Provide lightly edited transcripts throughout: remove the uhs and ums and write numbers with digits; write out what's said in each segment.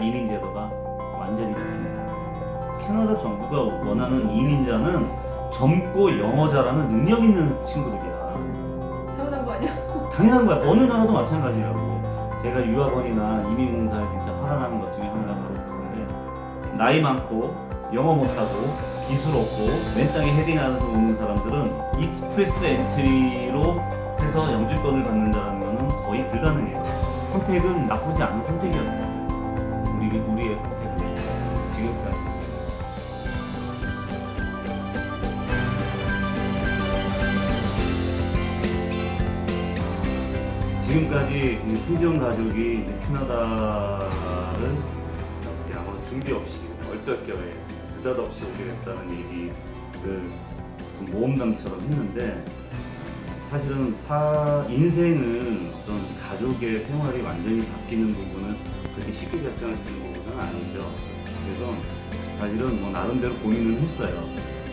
이민 제도가 완전히 바뀝니다. 캐나다 정부가 원하는 이민자는 젊고 영어 잘하는 능력 있는 친구들이야. 태어난 거 아니야? 당연한 거야. 어느 나라도 마찬가지라고. 제가 유학원이나 이민공사에 진짜 화가 나는 것 중에 하나가 바로 그건데, 나이 많고 영어 못하고 기술 없고 맨 땅에 헤딩하면서 오는 사람들은 익스프레스 엔트리로 해서 영주권을 받는다는 것은 거의 불가능해요. 선택은 나쁘지 않은 선택이었어요. 우리의 선택은 지금까지. 지금까지 신지원 가족이 이제 캐나다를 아무 준비 없이 얼떨결에 느닷없이 오게 됐다는 얘기를 좀 모험담처럼 했는데, 사실은 인생은 어떤 가족의 생활이 완전히 바뀌는 부분은 그렇게 쉽게 결정할 수 있는 부분은 아니죠. 그래서 사실은 뭐 나름대로 고민은 했어요.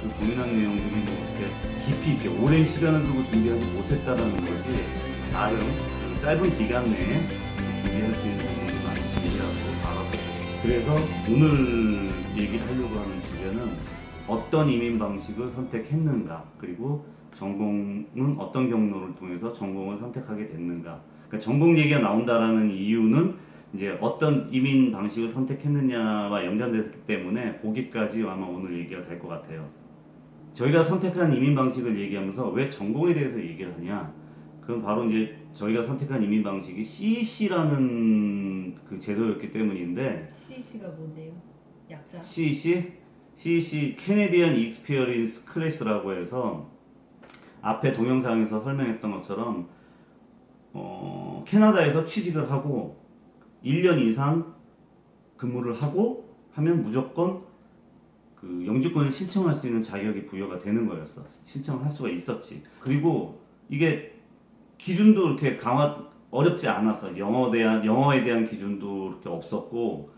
그 고민한 내용들이 뭐 이렇게 깊이 있게 오랜 시간을 두고 준비하지 못했다라는 것이 나름 짧은 기간 내에 준비할 수 있는 부분이 많이 준비하고 알았고, 그래서 오늘 얘기하려고 하는 주제는 어떤 이민 방식을 선택했는가, 그리고 전공은 어떤 경로를 통해서 전공을 선택하게 됐는가. 그러니까 전공 얘기가 나온다라는 이유는 이제 어떤 이민 방식을 선택했느냐와 연관되기 때문에 거기까지 아마 오늘 얘기가 될 것 같아요. 저희가 선택한 이민 방식을 얘기하면서 왜 전공에 대해서 얘기를 하냐? 그건 바로 이제 저희가 선택한 이민 방식이 CEC라는 그 제도였기 때문인데, CC가 뭔데요? 약자? CEC Canadian Experience Class라고 해서 앞에 동영상에서 설명했던 것처럼 캐나다에서 취직을 하고 1년 이상 근무를 하고 하면 무조건 그 영주권을 신청할 수 있는 자격이 부여가 되는 거였어. 신청할 수가 있었지. 그리고 이게 기준도 이렇게 어렵지 않았어. 영어에 대한 기준도 그렇게 없었고.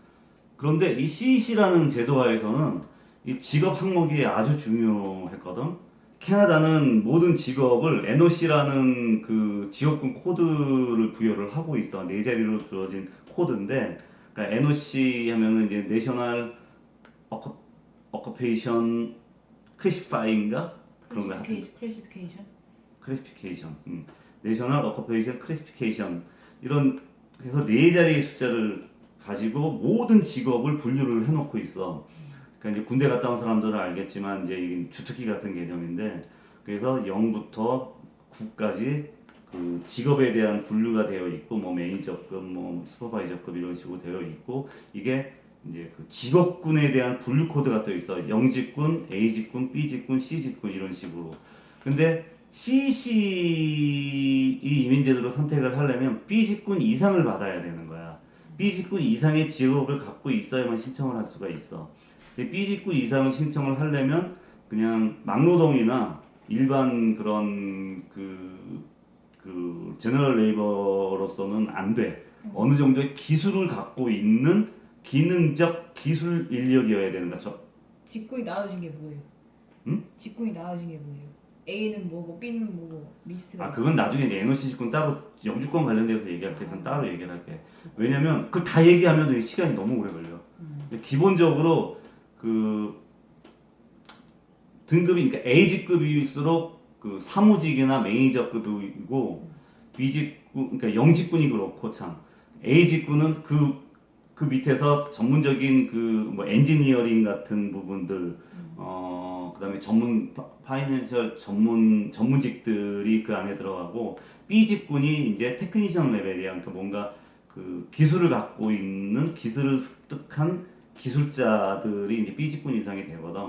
그런데 이 CEC라는 제도화에서는 이 직업 항목이 아주 중요했거든. 캐나다는 모든 직업을 NOC라는 그 지역군 코드를 부여를 하고 있어. 네 자리로 주어진 코드인데, 그러니까 NOC 하면은 이제 National Occupation Classifying인가? 그런 거 하여튼. 클래시피케이션. 내셔널 어커페이션 클래시피케이션, 이런, 그래서 네 자리의 숫자를 가지고 모든 직업을 분류를 해놓고 있어. 그러니까 이제 군대 갔다 온 사람들은 알겠지만 이제 이게 주특기 같은 개념인데, 그래서 0부터 9까지 그 직업에 대한 분류가 되어 있고, 뭐 매니저급, 뭐 슈퍼바이저급 이런 식으로 되어 있고, 이게 이제 그 직업군에 대한 분류 코드가 또 있어. 영직군, A직군, B직군, C직군 이런 식으로. 근데 CC 이 이민제도로 선택을 하려면 B직군 이상을 받아야 되는 거야. B직군 이상의 직업을 갖고 있어야만 신청을 할 수가 있어. 근데 B직군 이상을 신청을 하려면 그냥 막노동이나 일반 그런 그 제너럴 레이버로서는 안 돼. 어느 정도의 기술을 갖고 있는 기능적 기술 인력이어야 되는 거죠. 직군이 나눠진 게 뭐예요? 응? 직군이 나눠진 게 뭐예요? A는 뭐고 B는 뭐고 리스트가 그건 나중에 NOC 직군 따로 영주권 관련돼서 얘기할 때 그건 따로 얘기를 할게. 왜냐면 그걸 다 얘기하면 시간이 너무 오래 걸려. 근데 기본적으로 그 등급이, 그러니까 A직급일수록 그 사무직이나 매니저급이고, B직군, 그러니까 영직군이 그렇고, 참 A직군은 그 밑에서 전문적인 그 뭐 엔지니어링 같은 부분들, 그다음에 파이낸셜 전문직들이 그 안에 들어가고, B직군이 이제 테크니션 레벨이야. 그러니까 뭔가 그 기술을 갖고 있는, 기술을 습득한 기술자들이 이제 B직군 이상이 되거든.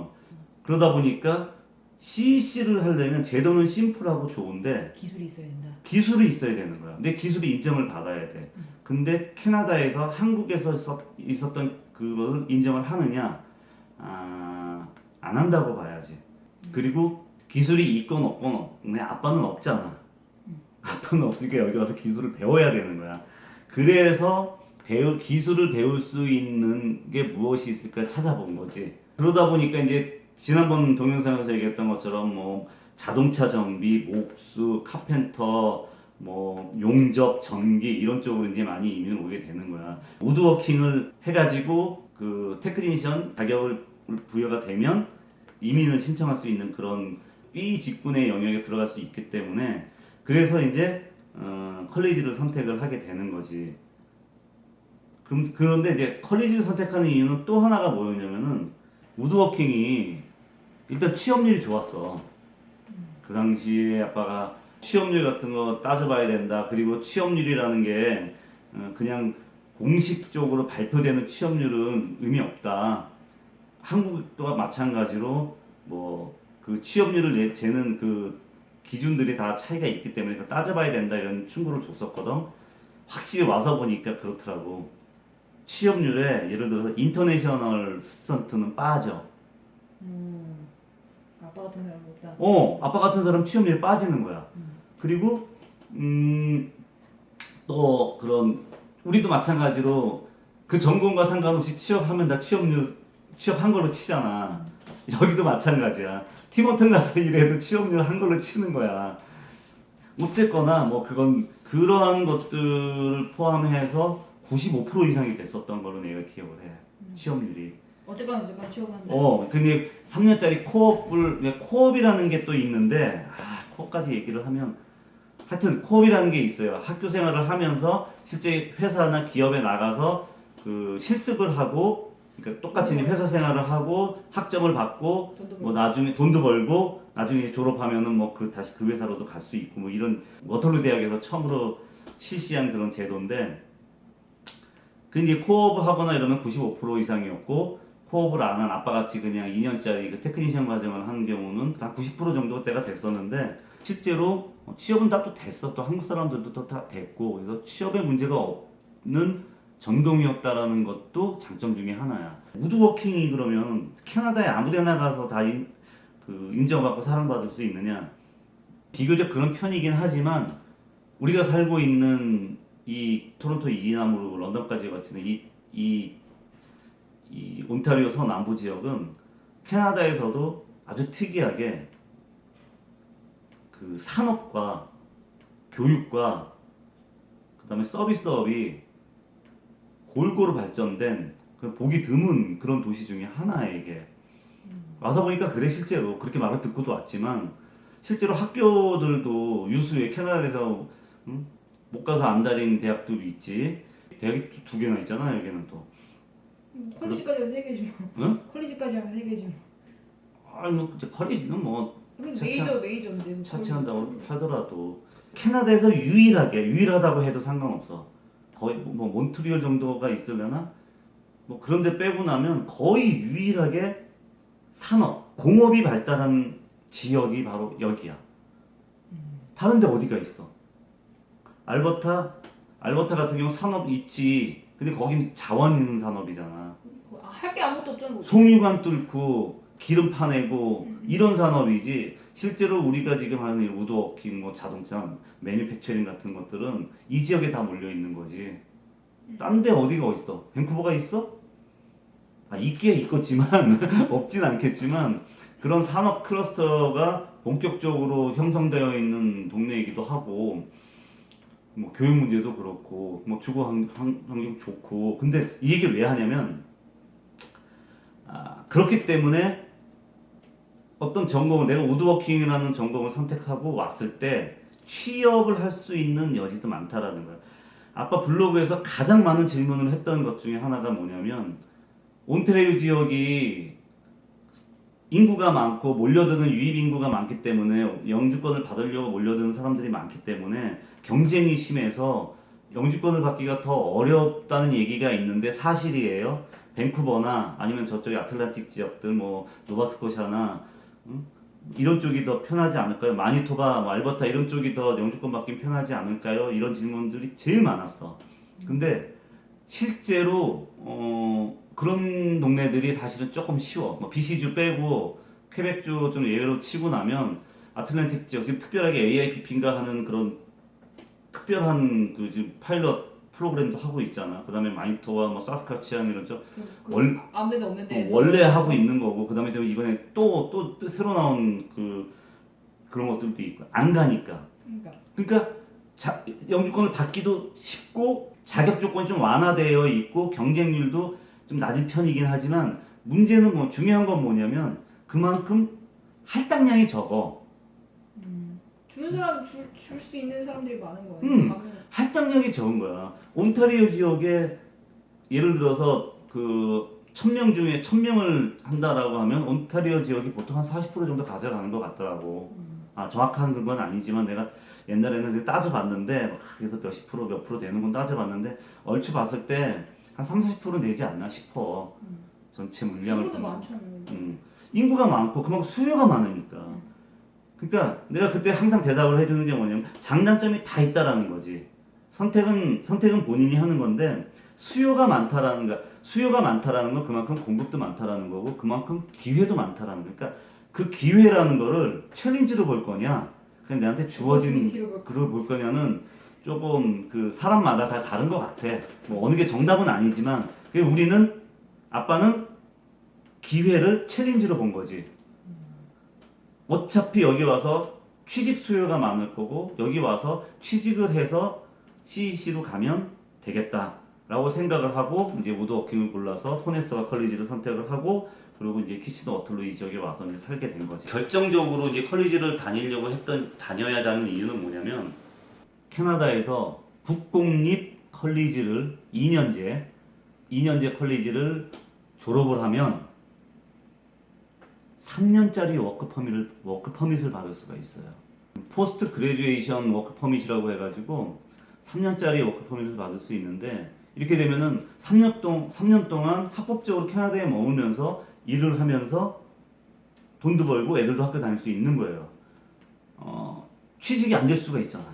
그러다 보니까 CC를 하려면 제도는 심플하고 좋은데 기술이 있어야 된다. 기술이 있어야 되는 거야. 근데 기술이 인정을 받아야 돼. 근데 캐나다에서, 한국에서 있었던 그걸 인정을 하느냐? 안 한다고 봐야지. 그리고 기술이 있건 없건 내 아빠는 없잖아. 아빠는 없으니까 여기 와서 기술을 배워야 되는 거야. 그래서 기술을 배울 수 있는 게 무엇이 있을까 찾아본 거지. 그러다 보니까 이제 지난번 동영상에서 얘기했던 것처럼 뭐 자동차 정비, 목수, 카펜터, 뭐 용접, 전기 이런 쪽으로 이제 많이 이민을 오게 되는 거야. 우드워킹을 해가지고 그 테크니션 자격을 부여가 되면 이민을 신청할 수 있는 그런 B 직군의 영역에 들어갈 수 있기 때문에 그래서 이제 컬리지를 선택을 하게 되는 거지. 그런데 이제 컬리지를 선택하는 이유는 또 하나가 뭐였냐면은 우드워킹이 일단 취업률이 좋았어. 그 당시에 아빠가 취업률 같은 거 따져봐야 된다. 그리고 취업률이라는 게 그냥 공식적으로 발표되는 취업률은 의미 없다. 한국도 마찬가지로 뭐 그 취업률을 재는 그 기준들이 다 차이가 있기 때문에 그거 따져봐야 된다 이런 충고를 줬었거든. 확실히 와서 보니까 그렇더라고. 취업률에 예를 들어서 인터내셔널 스턴트는 빠져. 아빠 같은 사람 없다. 아빠 같은 사람 취업률이 빠지는 거야. 그리고 또 그런 우리도 마찬가지로 그 전공과 상관없이 취업하면 다 취업한 걸로 치잖아. 여기도 마찬가지야. 티머튼 가서 일해도 취업률 한 걸로 치는 거야. 어쨌거나 뭐 그건 그러한 것들을 포함해서 95% 이상이 됐었던 걸로 내가 기억을 해. 취업률이. 어쨌거나 취업한다. 근데 3년짜리 코업이라는 게 또 있는데 코업까지 얘기를 하면 하여튼 코업이라는 게 있어요. 학교 생활을 하면서 실제 회사나 기업에 나가서 그 실습을 하고 그러니까 똑같이 회사 생활을 하고 학점을 받고 뭐 나중에 돈도 벌고 나중에 졸업하면은 뭐 다시 그 회사로도 갈 수 있고 뭐 이런 워털루 대학에서 처음으로 실시한 그런 제도인데 근데 코업을 하거나 이러면 95% 이상이었고 코업을 안 한 아빠같이 그냥 2년짜리 그 테크니션 과정을 한 경우는 한 90% 정도 때가 됐었는데 실제로 취업은 다 또 됐어. 또 한국 사람들도 또 다 됐고 그래서 취업에 문제가 없는 전공이었다라는 것도 장점 중에 하나야. 우드워킹이 그러면 캐나다에 아무데나 가서 다 인정받고 사랑받을 수 있느냐? 비교적 그런 편이긴 하지만 우리가 살고 있는 이 토론토 이남으로 런던까지 거치는 이 온타리오 서남부 지역은 캐나다에서도 아주 특이하게 그 산업과 교육과 그다음에 서비스업이 골고루 발전된 보기 드문 그런 도시 중에 하나에 이게 와서 보니까 그래 실제로 그렇게 말을 듣고도 왔지만 실제로 학교들도 유수의 캐나다에서 못 가서 안 다닌 대학들이 있지. 대학이 두 개나 있잖아 여기는 또. 컬리지까지 하면 3개지 뭐. 응? 컬리지까지 하면 3개지 뭐. 아니 뭐 컬리지는 뭐 메이저인데 차치한다고 하더라도 캐나다에서 유일하다고 해도 상관없어. 거의 뭐 몬트리올 정도가 있으려나 뭐 그런데 빼고 나면 거의 유일하게 산업 공업이 발달한 지역이 바로 여기야. 다른데 어디가 있어? 알버타 같은 경우 산업 있지. 근데 거긴 자원 있는 산업이잖아. 할 게 아무것도 없잖아. 송유관 뚫고 기름 파내고 이런 산업이지. 실제로 우리가 지금 하는 이 우드워킹, 뭐 자동차, 매니팩처링 같은 것들은 이 지역에 다 몰려 있는 거지. 딴 데 어디가 있어? 밴쿠버가 있어? 있긴 있겠지만 없진 않겠지만 그런 산업 클러스터가 본격적으로 형성되어 있는 동네이기도 하고 뭐 교육 문제도 그렇고 뭐 주거 환경 좋고 근데 이 얘기를 왜 하냐면 그렇기 때문에 어떤 전공을 내가 우드워킹이라는 전공을 선택하고 왔을 때 취업을 할 수 있는 여지도 많다라는 거야. 아빠 블로그에서 가장 많은 질문을 했던 것 중에 하나가 뭐냐면 온타리오 지역이 인구가 많고 몰려드는 유입 인구가 많기 때문에 영주권을 받으려고 몰려드는 사람들이 많기 때문에 경쟁이 심해서 영주권을 받기가 더 어렵다는 얘기가 있는데 사실이에요. 밴쿠버나 아니면 저쪽에 아틀란틱 지역들 뭐 노바스코샤나 이런 쪽이 더 편하지 않을까요? 마니토바, 뭐 알버타 이런 쪽이 더 영주권 받기 편하지 않을까요? 이런 질문들이 제일 많았어. 근데 실제로 그런 동네들이 사실은 조금 쉬워. 뭐 BC주 빼고 퀘벡주 좀 예외로 치고 나면 아틀란틱 지역 지금 특별하게 AIPP인가 하는 그런 특별한 그 지금 파일럿 프로그램도 하고 있잖아. 그다음에 마니토와 뭐 사스카치안 이런 쪽 아무데도 없는 데서 원래 하고 있는 거고 그다음에 저 이번에 또 새로 나온 그런 것들도 있고 안 가니까. 그러니까 영주권을 받기도 쉽고 자격 조건이 좀 완화되어 있고 경쟁률도 좀 낮은 편이긴 하지만 문제는 뭐 중요한 건 뭐냐면 그만큼 할당량이 적어. 주는 사람 줄 수 있는 사람들이 많은 거예요. 할당량이 적은 거야. 온타리오 지역에 예를 들어서 그 1000명 중에 1000명을 한다라고 하면 온타리오 지역이 보통 한 40% 정도 가져가는 것 같더라고. 정확한 건 아니지만 내가 옛날에는 따져봤는데 그래서 몇십 프로 몇 프로 되는 건 따져봤는데 얼추 봤을 때 한 30-40% 내지 않나 싶어. 전체 물량을 인구도 보면. 많잖아요. 인구가 많고 그만큼 수요가 많으니까. 그러니까 내가 그때 항상 대답을 해주는 게 뭐냐면 장단점이 다 있다라는 거지. 선택은 본인이 하는 건데 수요가 많다라는 건 그만큼 공급도 많다라는 거고 그만큼 기회도 많다라는 거. 그러니까 그 기회라는 거를 챌린지로 볼 거냐 그냥 내한테 주어진 그걸 볼 거냐는 조금 그 사람마다 다 다른 것 같아. 뭐 어느 게 정답은 아니지만 우리는 아빠는 기회를 챌린지로 본 거지. 어차피 여기 와서 취직 수요가 많을 거고 여기 와서 취직을 해서 CEC로 가면 되겠다라고 생각을 하고 이제 우드워킹을 골라서 코네스터 컬리지를 선택을 하고 그리고 이제 키치너 워털루 이 지역에 와서 이제 살게 된 거지. 결정적으로 이제 컬리지를 다녀야 하는 이유는 뭐냐면 캐나다에서 국공립 컬리지를 2년제 컬리지를 졸업을 하면 3년짜리 워크퍼밋을 받을 수가 있어요. 포스트 그레듀에이션 워크퍼밋이라고 해가지고 3년짜리 워크퍼밋을 받을 수 있는데 이렇게 되면은 3년 동안 합법적으로 캐나다에 머물면서 일을 하면서 돈도 벌고 애들도 학교 다닐 수 있는 거예요. 취직이 안 될 수가 있잖아.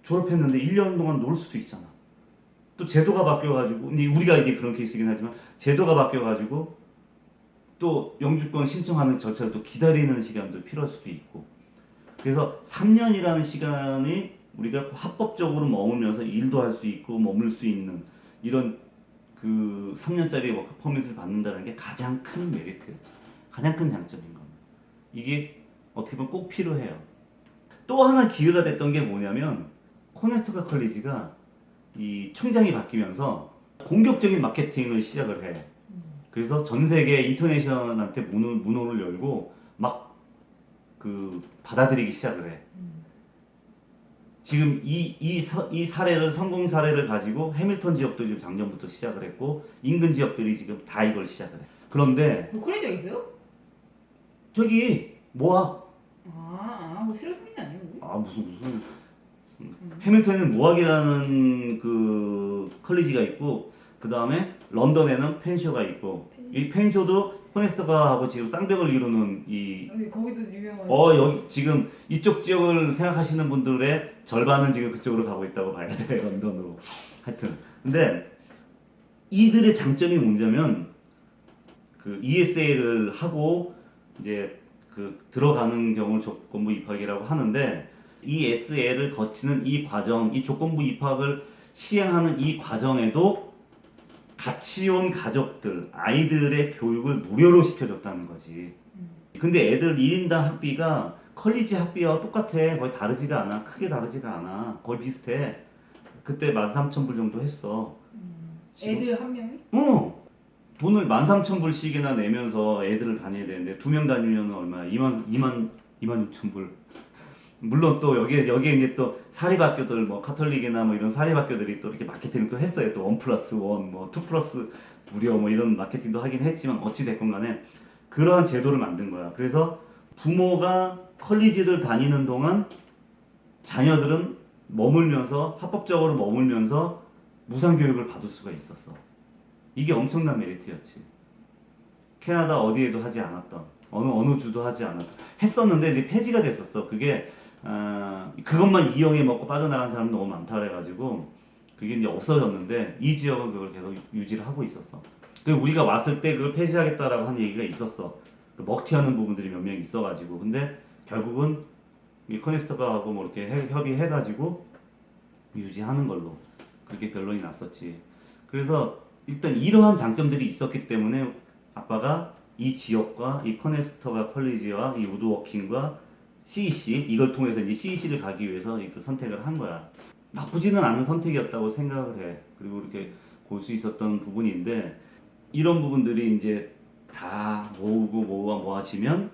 졸업했는데 1년 동안 놀 수도 있잖아. 또 제도가 바뀌어가지고 이제 우리가 이게 그런 케이스이긴 하지만 제도가 바뀌어가지고 또 영주권 신청하는 절차를 또 기다리는 시간도 필요할 수도 있고 그래서 3년이라는 시간이 우리가 합법적으로 머물면서 일도 할 수 있고 머물 수 있는 이런 그 3년짜리 워크 퍼밋을 받는다는 게 가장 큰 메리트였죠. 가장 큰 장점인 겁니다. 이게 어떻게 보면 꼭 필요해요. 또 하나 기회가 됐던 게 뭐냐면 코네스터가 컬리지가 이 총장이 바뀌면서 공격적인 마케팅을 시작을 해. 그래서 전 세계 인터내셔널한테 문호를 열고 막 그 받아들이기 시작을 해. 지금 이 사례를 성공 사례를 가지고 해밀턴 지역도 지금 작년부터 시작을 했고 인근 지역들이 지금 다 이걸 시작을 해. 그런데 컬리지가 있어요? 저기 모아. 뭐 새로 생긴 게 아니고. 무슨 해밀턴에는 모학이라는 그 컬리지가 있고 그 다음에 런던에는 펜쇼가 있고 이 펜쇼도 코네스터가 하고 지금 쌍벽을 이루는 이 거기도 유명한. 여기 지금 이쪽 지역을 생각하시는 분들의 절반은 지금 그쪽으로 가고 있다고 봐야 돼. 런던으로. 하여튼 근데 이들의 장점이 뭐냐면 그 ESA를 하고 이제 그 들어가는 경우를 조건부 입학이라고 하는데 ESA를 거치는 이 과정, 이 조건부 입학을 시행하는 이 과정에도 같이 온 가족들, 아이들의 교육을 무료로 시켜줬다는 거지. 근데 애들 1인당 학비가 컬리지 학비와 똑같아. 거의 다르지가 않아. 크게 다르지가 않아. 거의 비슷해. 그때 13,000불 정도 했어. 애들 한 명이? 돈을 13,000불씩이나 내면서 애들을 다녀야 되는데 2명 다니면 얼마야? 26,000불. 물론 또 여기에 이제 또 사립학교들 뭐 카톨릭이나 뭐 이런 사립학교들이 또 이렇게 마케팅을 또 했어요. 또 1+1, 뭐 2+ 무료 뭐 이런 마케팅도 하긴 했지만 어찌 됐건 간에 그러한 제도를 만든 거야. 그래서 부모가 컬리지를 다니는 동안 자녀들은 합법적으로 머물면서 무상 교육을 받을 수가 있었어. 이게 엄청난 메리트였지. 캐나다 어디에도 하지 않았던 어느 주도 하지 않았던 했었는데 이제 폐지가 됐었어. 그게 그것만 이용해 먹고 빠져나간 사람이 너무 많다 그래가지고 그게 이제 없어졌는데 이 지역은 그걸 계속 유지를 하고 있었어. 우리가 왔을 때 그걸 폐지하겠다라고 한 얘기가 있었어. 먹튀하는 부분들이 몇 명 있어가지고 근데 결국은 이 커넥스터가 하고 뭐 이렇게 협의해가지고 유지하는 걸로 그렇게 결론이 났었지. 그래서 일단 이러한 장점들이 있었기 때문에 아빠가 이 지역과 이 커넥스터가 컬리지와 이 우드워킹과 CEC 이걸 통해서 이제 CEC를 가기 위해서 그 선택을 한 거야. 나쁘지는 않은 선택이었다고 생각을 해. 그리고 이렇게 볼 수 있었던 부분인데 이런 부분들이 이제 다 모아지면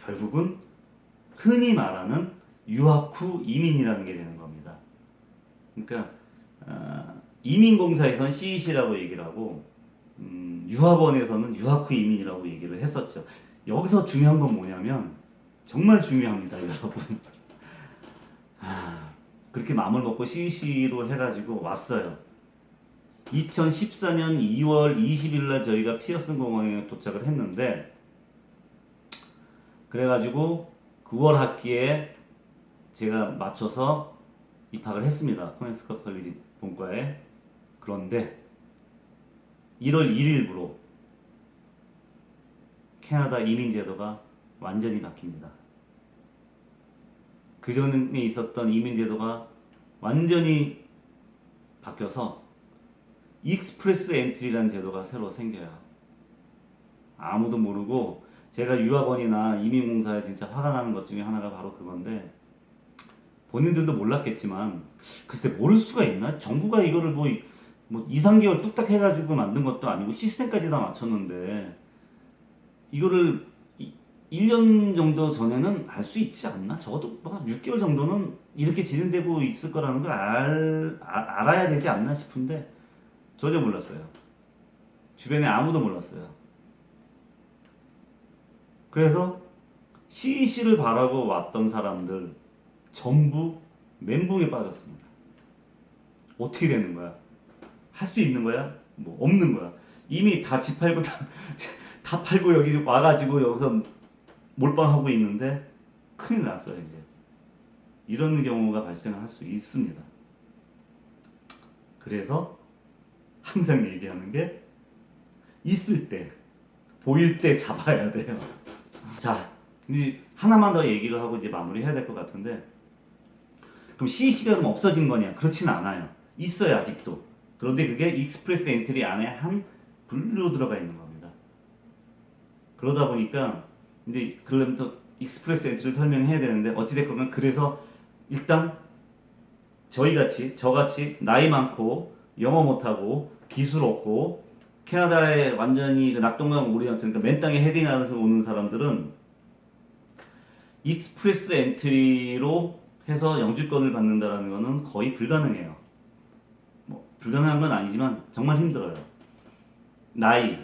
결국은 흔히 말하는 유학 후 이민이라는 게 되는 겁니다. 그러니까 이민공사에서는 CEC라고 얘기를 하고 유학원에서는 유학 후 이민이라고 얘기를 했었죠. 여기서 중요한 건 뭐냐면 정말 중요합니다, 여러분. 그렇게 마음을 먹고 CEC로 해가지고 왔어요. 2014년 2월 20일 날 저희가 피어슨 공항에 도착을 했는데 그래가지고 9월 학기에 제가 맞춰서 입학을 했습니다. 코넨스커 컬리지 본과에. 그런데 1월 1일부로 캐나다 이민 제도가 완전히 바뀝니다. 그 전에 있었던 이민 제도가 완전히 바뀌어서 익스프레스 엔트리라는 제도가 새로 생겨요. 아무도 모르고 제가 유학원이나 이민공사에 진짜 화가 나는 것 중에 하나가 바로 그건데 본인들도 몰랐겠지만 글쎄 모를 수가 있나? 정부가 이거를 뭐 2, 3개월 뚝딱 해가지고 만든 것도 아니고 시스템까지 다 맞췄는데 이거를 1년 정도 전에는 알 수 있지 않나? 적어도 뭐 6개월 정도는 이렇게 진행되고 있을 거라는 걸 알아야 되지 않나 싶은데 전혀 몰랐어요. 주변에 아무도 몰랐어요. 그래서 CEC를 바라고 왔던 사람들 전부 멘붕에 빠졌습니다. 어떻게 되는 거야? 할 수 있는 거야? 뭐 없는 거야? 이미 다 집 팔고 다 팔고 여기 와가지고 여기서 몰빵하고 있는데 큰일 났어요 이제. 이런 경우가 발생할 수 있습니다. 그래서 항상 얘기하는 게 있을 때 보일 때 잡아야 돼요. 자, 하나만 더 얘기를 하고 이제 마무리해야 될 것 같은데 그럼 CEC가 그럼 없어진 거냐? 그렇진 않아요. 있어요 아직도. 그런데 그게 익스프레스 엔트리 안에 한 분류로 들어가 있는 겁니다. 그러다 보니까 근데 그러려면 또 익스프레스 엔트리를 설명해야 되는데 어찌됐건 그래서 일단 저같이 나이 많고 영어 못하고 기술 없고 캐나다에 완전히 그 낙동강 오리언트 그러니까 맨 땅에 헤딩하면서 오는 사람들은 익스프레스 엔트리로 해서 영주권을 받는다라는 거는 거의 불가능해요. 뭐 불가능한 건 아니지만 정말 힘들어요. 나이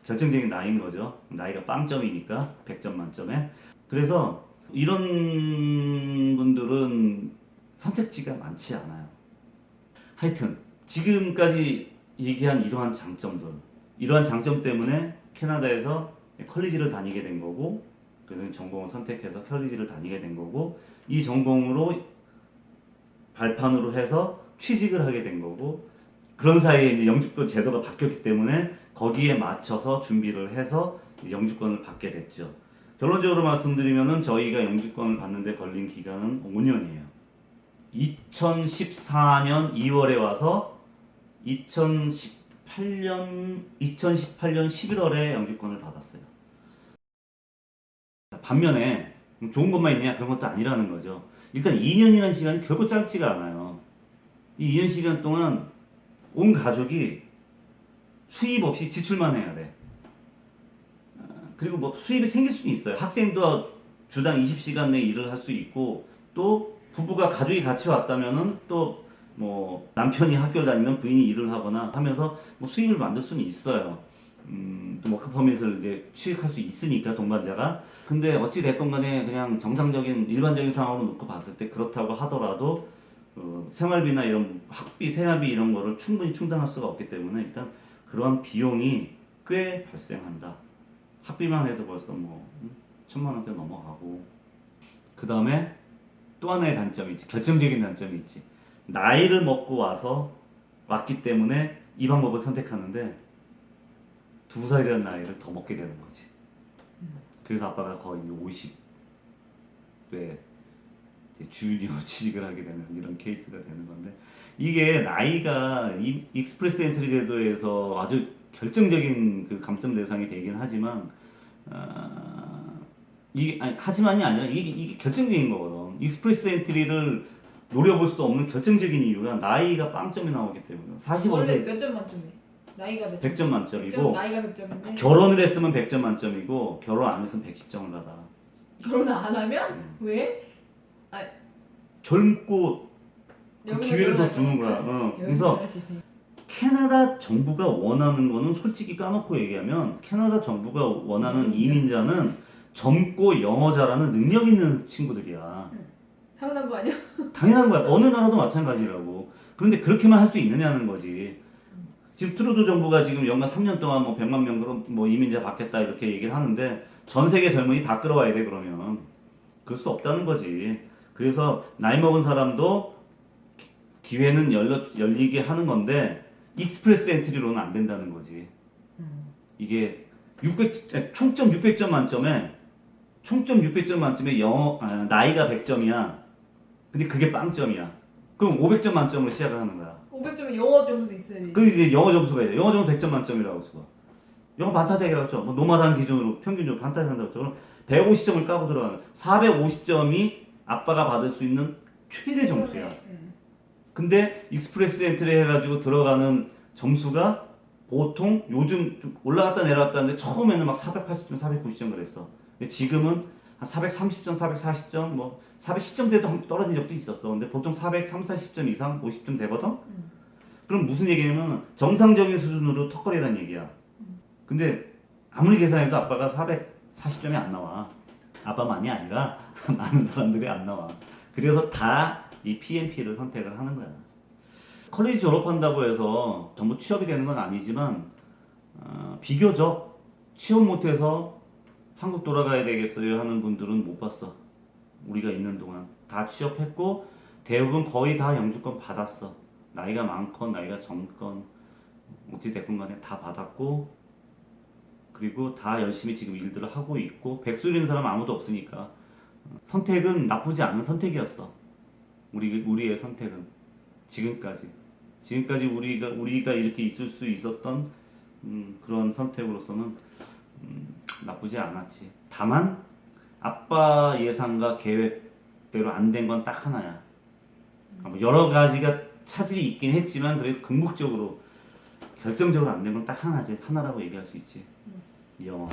결정적인 나이인 거죠. 나이가 빵점이니까 100점 만점에. 그래서 이런 분들은 선택지가 많지 않아요. 하여튼 지금까지 얘기한 이러한 장점 때문에 캐나다에서 컬리지를 다니게 된 거고 그래서 전공을 선택해서 컬리지를 다니게 된 거고 이 전공으로 발판으로 해서 취직을 하게 된 거고 그런 사이에 이제 영주권 제도가 바뀌었기 때문에 거기에 맞춰서 준비를 해서 영주권을 받게 됐죠. 결론적으로 말씀드리면은 저희가 영주권을 받는데 걸린 기간은 5년이에요. 2014년 2월에 와서 2018년 11월에 영주권을 받았어요. 반면에 좋은 것만 있냐 그런 것도 아니라는 거죠. 일단 2년이라는 시간이 결코 짧지가 않아요. 이 2년 시간 동안 온 가족이 수입 없이 지출만 해야 돼. 그리고 뭐 수입이 생길 수는 있어요. 학생도 주당 20시간 내 일을 할 수 있고 또 부부가 가족이 같이 왔다면은 또 뭐 남편이 학교를 다니면 부인이 일을 하거나 하면서 뭐 수입을 만들 수는 있어요. 또 워크퍼밋을 이제 취득할 수 있으니까 동반자가. 근데 어찌 됐건 간에 그냥 정상적인 일반적인 상황으로 놓고 봤을 때 그렇다고 하더라도 생활비나 이런 학비, 생활비 이런 거를 충분히 충당할 수가 없기 때문에 일단 그러한 비용이 꽤 발생한다. 학비만 해도 벌써 뭐 1,000만 원대 넘어가고 그 다음에 또 하나의 단점이 있지. 결정적인 단점이 있지. 나이를 먹고 왔기 때문에 이 방법을 선택하는데 2살이라는 나이를 더 먹게 되는 거지. 그래서 아빠가 거의 50대 주니어 취직을 하게 되는 이런 케이스가 되는 건데 이게 나이가 이 익스프레스 엔트리 제도에서 아주 결정적인 그 감점 대상이 되긴 하지만 이게 아니, 하지만이 아니라 이게 결정적인 거거든. 익스프레스 엔트리를 노려볼 수 없는 결정적인 이유가 나이가 빵점이 나오기 때문에. 원래 45세 몇 점 만점이에요? 나이가 몇 100점 만점이고 나이가 100점인데 결혼을 했으면 100점 만점이고 결혼 안 했으면 110점을 받아. 결혼 안 하면 왜? 젊고 그 여기서 기회를 더 결혼할 주는 거니까. 거야. 어. 여기서 그래서 결혼할 수 있으니까. 캐나다 정부가 원하는 거는 솔직히 까놓고 얘기하면 캐나다 정부가 원하는 이민자는 젊고 영어 잘하는 능력 있는 친구들이야. 당연한 거 아니야? 당연한 거야. 어느 나라도 마찬가지라고. 그런데 그렇게만 할 수 있느냐는 거지. 지금 트루도 정부가 지금 연간 3년 동안 뭐 100만 명으로 뭐 이민자 받겠다 이렇게 얘기를 하는데 전 세계 젊은이 다 끌어와야 돼 그러면. 그럴 수 없다는 거지. 그래서 나이 먹은 사람도 기회는 열리게 하는 건데 익스프레스 엔트리로는 안 된다는 거지. 이게 600 총점 600점 만점에 나이가 100점이야. 근데 그게 빵점이야. 그럼 500점 만점으로 시작을 하는 거야. 500점은 영어 점수 있어야지. 그 이제 영어 점수가 있어. 영어 점수 100점 만점이라고 쳐. 영어 반타작이라고 쳐. 뭐 노멀한 기준으로 평균적으로 반타작한다고 쳐. 그럼 150점을 까고 들어가는 450점이 아빠가 받을 수 있는 최대 점수야. 근데 익스프레스 엔트리 해가지고 들어가는 점수가 보통 요즘 좀 올라갔다 내려갔다 하는데 처음에는 막 480점, 490점 그랬어. 근데 지금은 한 430점, 440점, 뭐 410점대도 한 떨어진 적도 있었어. 근데 보통 430, 40점 이상, 50점 되거든? 그럼 무슨 얘기냐면 정상적인 수준으로 턱걸이라는 얘기야. 근데 아무리 계산해도 아빠가 440점이 안 나와. 아빠만이 아니라 많은 사람들이 안 나와. 그래서 다 이 PMP를 선택을 하는 거야. 컬리지 졸업한다고 해서 전부 취업이 되는 건 아니지만 비교적 취업 못해서 한국 돌아가야 되겠어요 하는 분들은 못 봤어. 우리가 있는 동안 다 취업했고 대부분 거의 다 영주권 받았어. 나이가 많건 나이가 젊건 어찌 됐건 간에 다 받았고 그리고 다 열심히 지금 일들을 하고 있고 백수이는 사람 아무도 없으니까 선택은 나쁘지 않은 선택이었어. 우리의 선택은 지금까지 우리가 이렇게 있을 수 있었던 그런 선택으로서는 나쁘지 않았지. 다만 아빠 예상과 계획대로 안 된 건 딱 하나야. 뭐 여러 가지가 차질이 있긴 했지만 그래도 궁극적으로 결정적으로 안 된 건 딱 하나라고 얘기할 수 있지. 영어.